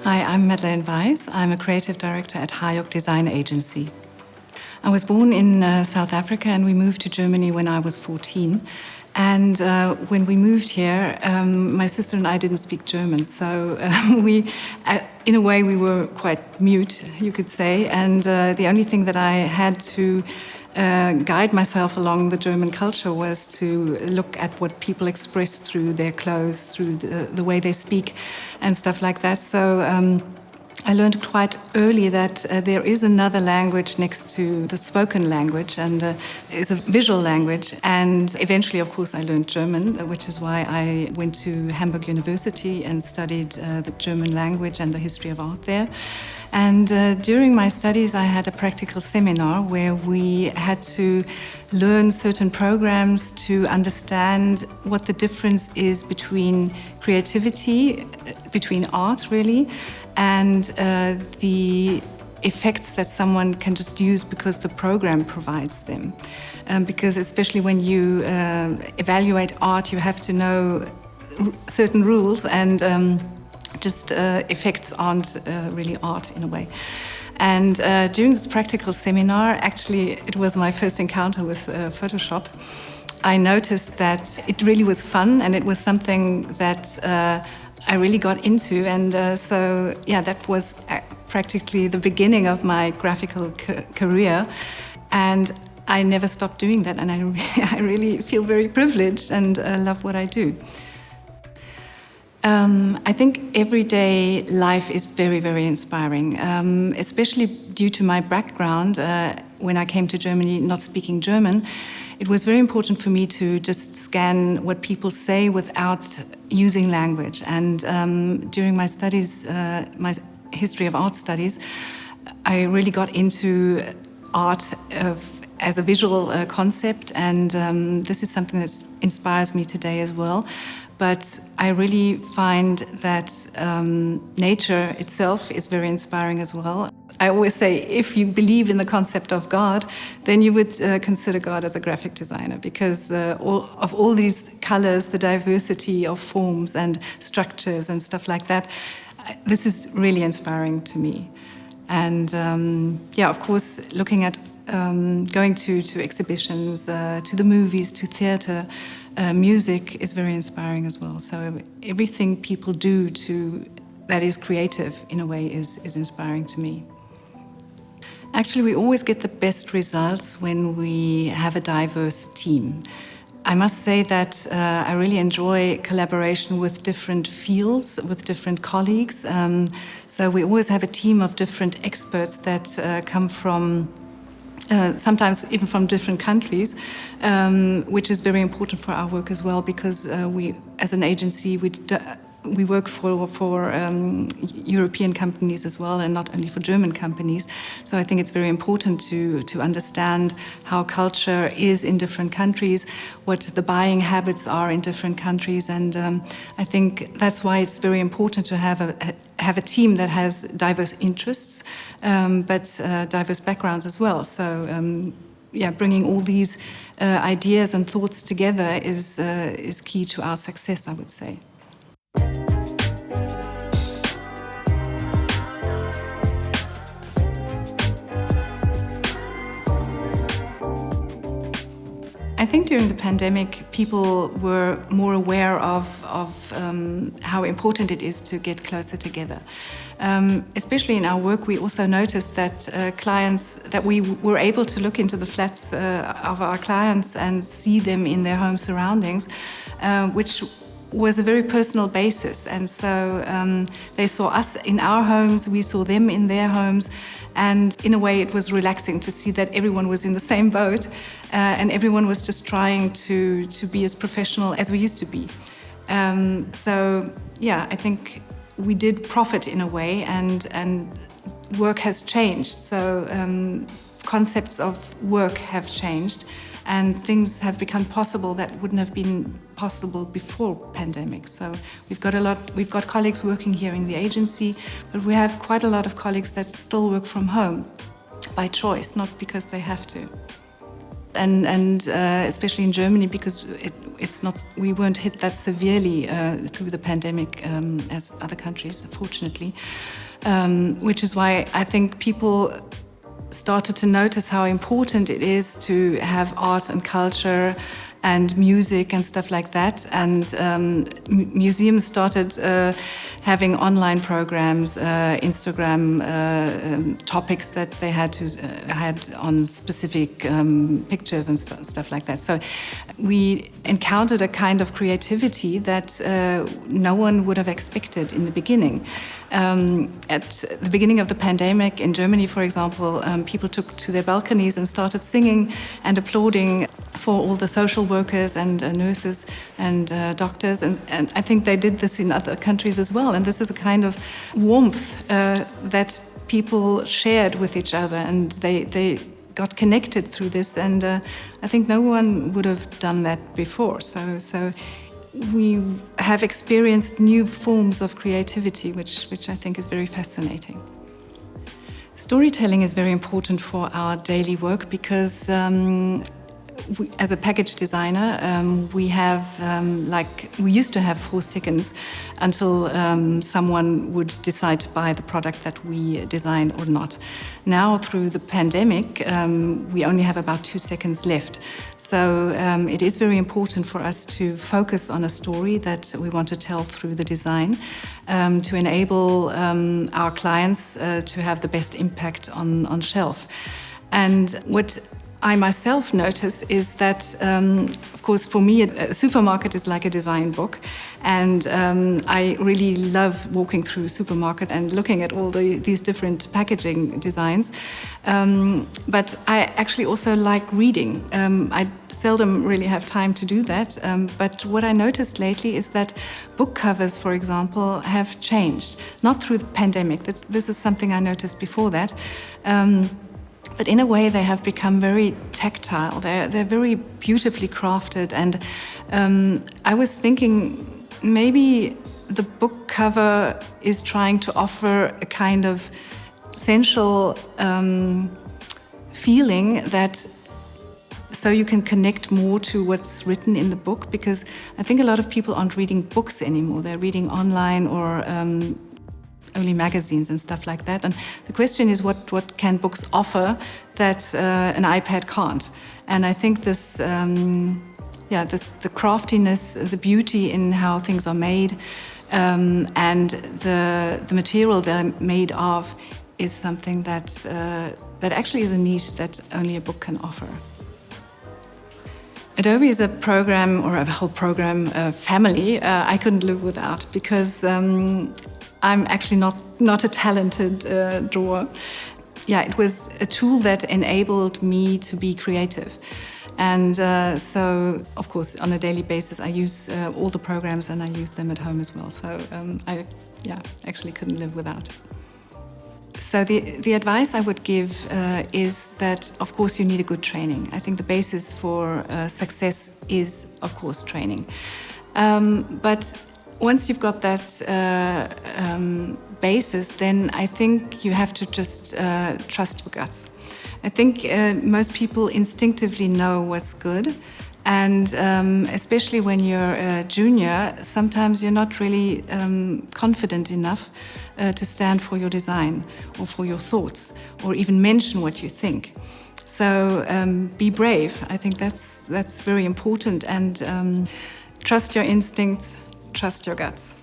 Hi, I'm Madeleine Weiss. I'm a creative director at HAJOK Design agency. I was born in South Africa and we moved to Germany when I was 14. And when we moved here, my sister and I didn't speak German. So in a way, we were quite mute, you could say. And the only thing that I had to guide myself along the German culture was to look at what people express through their clothes, through the way they speak and stuff like that. So I learned quite early that there is another language next to the spoken language, and there is a visual language. And eventually, of course, I learned German, which is why I went to Hamburg University and studied the German language and the history of art there. And during my studies, I had a practical seminar where we had to learn certain programs to understand what the difference is between creativity, between art really, and the effects that someone can just use because the program provides them. Because especially when you evaluate art, you have to know certain rules, and effects aren't really art in a way. And during this practical seminar, actually it was my first encounter with Photoshop, I noticed that it really was fun and it was something that I really got into. And that was practically the beginning of my graphical career. And I never stopped doing that, and I really feel very privileged and love what I do. I think everyday life is very, very inspiring, especially due to my background. When I came to Germany not speaking German, it was very important for me to just scan what people say without using language. And during my studies, my history of art studies, I really got into art as a visual concept, and this is something that inspires me today as well. But I really find that nature itself is very inspiring as well. I always say, if you believe in the concept of God, then you would consider God as a graphic designer, because of all these colors, the diversity of forms and structures and stuff like that, this is really inspiring to me. And of course, looking at going to exhibitions, to the movies, to theater, music is very inspiring as well. So everything people do that is creative in a way is inspiring to me. Actually, we always get the best results when we have a diverse team. I must say that I really enjoy collaboration with different fields, with different colleagues. So we always have a team of different experts that come from sometimes even from different countries, which is very important for our work as well, because we, as an agency, we work for European companies as well, and not only for German companies. So I think it's very important to understand how culture is in different countries, what the buying habits are in different countries, and I think that's why it's very important to have a team that has diverse interests, but diverse backgrounds as well. So bringing all these ideas and thoughts together is key to our success, I would say. I think during the pandemic, people were more aware of how important it is to get closer together. Especially in our work, we also noticed that that we were able to look into the flats of our clients and see them in their home surroundings, which was a very personal basis. And so they saw us in our homes, we saw them in their homes. And in a way, it was relaxing to see that everyone was in the same boat and everyone was just trying to be as professional as we used to be. I think we did profit in a way, and work has changed. So concepts of work have changed, and things have become possible that wouldn't have been possible before pandemic. So we've got colleagues working here in the agency, but we have quite a lot of colleagues that still work from home by choice, not because they have to. and especially in Germany, because we weren't hit that severely through the pandemic as other countries, fortunately, which is why I think people started to notice how important it is to have art and culture and music and stuff like that. And museums started having online programs, Instagram topics that they had on specific pictures and stuff like that. So we encountered a kind of creativity that no one would have expected in the beginning. At the beginning of the pandemic in Germany, for example, people took to their balconies and started singing and applauding for all the social workers and nurses and doctors. And I think they did this in other countries as well. And this is a kind of warmth that people shared with each other, and they got connected through this. And I think no one would have done that before. So we have experienced new forms of creativity, which I think is very fascinating. Storytelling is very important for our daily work because as a package designer, we used to have 4 seconds until someone would decide to buy the product that we design or not. Now, through the pandemic, we only have about 2 seconds left. So it is very important for us to focus on a story that we want to tell through the design, to enable our clients to have the best impact on shelf. And what I myself notice is that, of course, for me, a supermarket is like a design book. And I really love walking through a supermarket and looking at all these different packaging designs. But I actually also like reading. I seldom really have time to do that. But what I noticed lately is that book covers, for example, have changed. Not through the pandemic. This is something I noticed before that. But in a way, they have become very tactile. They're very beautifully crafted. And I was thinking maybe the book cover is trying to offer a kind of sensual feeling that so you can connect more to what's written in the book, because I think a lot of people aren't reading books anymore. They're reading online or only magazines and stuff like that. And the question is, what can books offer that an iPad can't? And I think this, the craftiness, the beauty in how things are made, and the material they're made of is something that actually is a niche that only a book can offer. Adobe is a program, or a whole program family, I couldn't live without, because I'm actually not a talented drawer. Yeah, it was a tool that enabled me to be creative. And so, of course, on a daily basis, I use all the programs and I use them at home as well. So I actually couldn't live without it. So the advice I would give is that, of course, you need a good training. I think the basis for success is, of course, training. But once you've got that basis, then I think you have to just trust your guts. I think most people instinctively know what's good, and especially when you're a junior, sometimes you're not really confident enough to stand for your design or for your thoughts, or even mention what you think. So be brave. I think that's very important, and trust your instincts. Trust your guts.